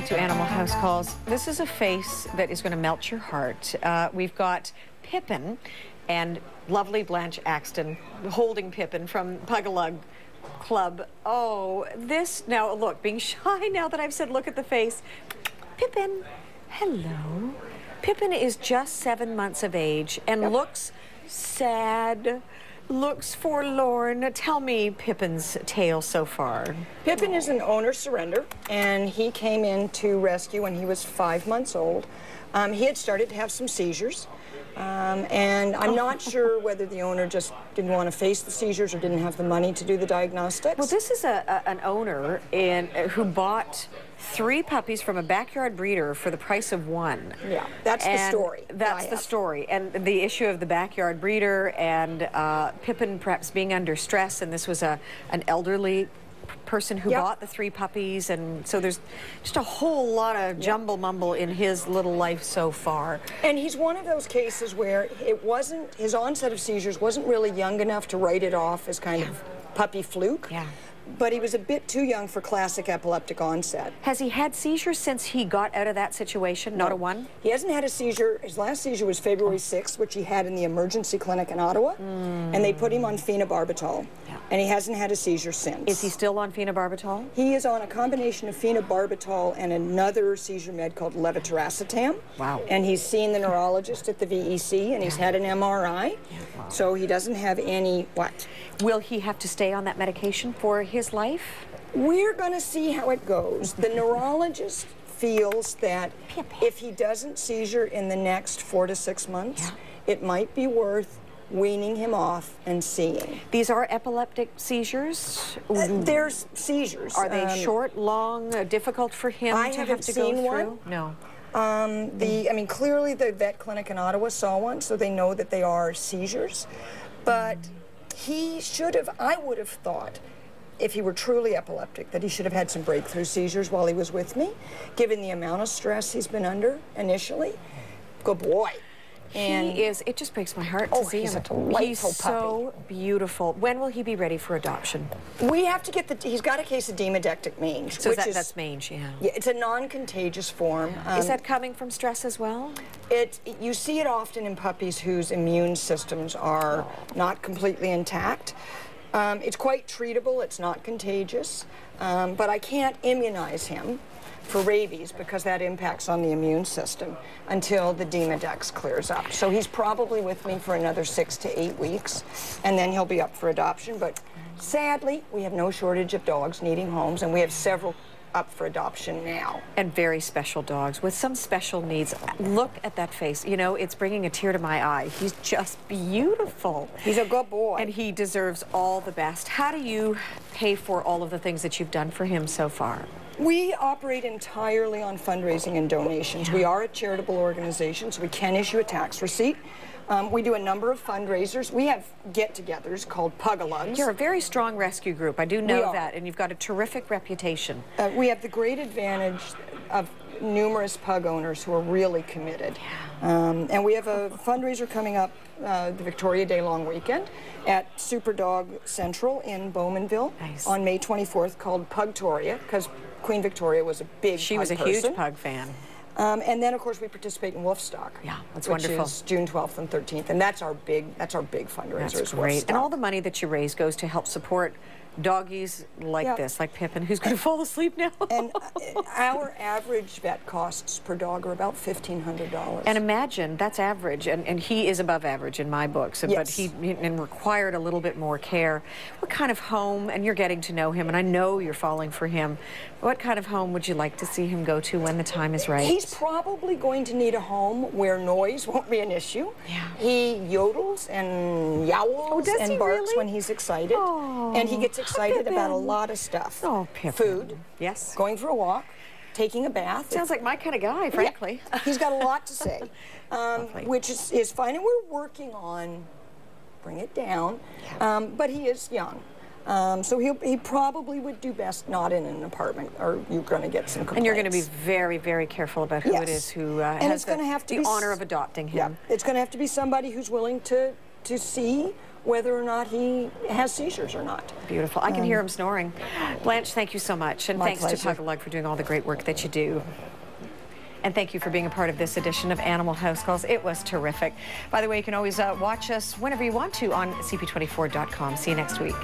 back to Animal House Calls. This is a face that is going to melt your heart. We've got Pippin and lovely Blanche Axton holding Pippin from Pug-a-Lug Club. Oh, this, now look, being shy now that I've said look at the face. Pippin, hello. Pippin is just 7 months of age and looks sad, looks forlorn. Tell me Pippin's tale so far. Pippin is an owner surrender, and he came in to rescue when he was 5 months old. He had started to have some seizures, and I'm not sure whether the owner just didn't want to face the seizures or didn't have the money to do the diagnostics. Well, this is an owner who bought 3 puppies from a backyard breeder for the price of 1. Yeah, that's the story. That's the story. And the issue of the backyard breeder and Pippin perhaps being under stress, and this was an elderly person who bought the 3 puppies, and so there's just a whole lot of jumble-mumble in his little life so far. And he's one of those cases where his onset of seizures wasn't really young enough to write it off as kind of puppy fluke. Yeah. But he was a bit too young for classic epileptic onset. Has he had seizures since he got out of that situation? Not a one? He hasn't had a seizure. His last seizure was February 6th, which he had in the emergency clinic in Ottawa. And they put him on phenobarbital. And he hasn't had a seizure since. Is he still on phenobarbital? He is on a combination of phenobarbital and another seizure med called levetiracetam. Wow. And he's seen the neurologist at the VEC, and he's had an MRI. Wow. So he doesn't have any, Will he have to stay on that medication for his life? We're going to see how it goes. The neurologist feels that if he doesn't seizure in the next 4 to 6 months, it might be worth weaning him off and seeing. These are epileptic seizures? There's seizures. Are they short, long, difficult for him to have to go through? One. No. I mean, clearly the vet clinic in Ottawa saw one, so they know that they are seizures. But he should have, I would have thought, if he were truly epileptic, that he should have had some breakthrough seizures while he was with me, given the amount of stress he's been under initially. Good boy. And it just breaks my heart to see him. He's a delightful He's so beautiful. When will he be ready for adoption? We have to get he's got a case of demodectic mange. So that's mange, yeah. Yeah, it's a non-contagious form. Is that coming from stress as well? You see it often in puppies whose immune systems are not completely intact. It's quite treatable, it's not contagious, but I can't immunize him for rabies because that impacts on the immune system until the Demodex clears up. So he's probably with me for another 6 to 8 weeks, and then he'll be up for adoption. But sadly, we have no shortage of dogs needing homes, and we have several up for adoption now. And very special dogs with some special needs. Look at that face. You know, it's bringing a tear to my eye. He's just beautiful. He's a good boy. And he deserves all the best. How do you pay for all of the things that you've done for him so far? We operate entirely on fundraising and donations. We are a charitable organization, so we can issue a tax receipt. We do a number of fundraisers. We have get-togethers called Pug-a-Lugs. You're a very strong rescue group. I do know that, and you've got a terrific reputation. We have the great advantage of numerous pug owners who are really committed. And we have a fundraiser coming up the Victoria Day long weekend at Super Dog Central in Bowmanville on May 24th called Pugtoria, because Queen Victoria was a big She was a huge pug fan. And then, of course, we participate in Wolfstock. Yeah, that's wonderful. Which is June 12th and 13th, and that's our big fundraiser. That's great. And all the money that you raise goes to help support doggies like this, like Pippin, who's going to fall asleep now. And our average vet costs per dog are about $1,500. And imagine, that's average, and he is above average in my books, but he required a little bit more care. What kind of home, and you're getting to know him, and I know you're falling for him, what kind of home would you like to see him go to when the time is right? He's probably going to need a home where noise won't be an issue. Yeah. He yodels and yowls and barks when he's excited. Oh, and he gets excited about a lot of stuff. Oh, Pippin. Food. Yes. Going for a walk. Taking a bath. Sounds like my kind of guy, frankly. Yeah. He's got a lot to say, which is fine. And we're working on bring it down. But he is young. So he probably would do best not in an apartment, or you're going to get some complaints. And you're going to be very, very careful about who it is who has the honor of adopting him. Yeah, it's going to have to be somebody who's willing to see whether or not he has seizures or not. Beautiful. I can hear him snoring. Blanche, thank you so much. And thanks pleasure. to Pug-a-Lug for doing all the great work that you do. And thank you for being a part of this edition of Animal House Calls. It was terrific. By the way, you can always watch us whenever you want to on cp24.com. See you next week.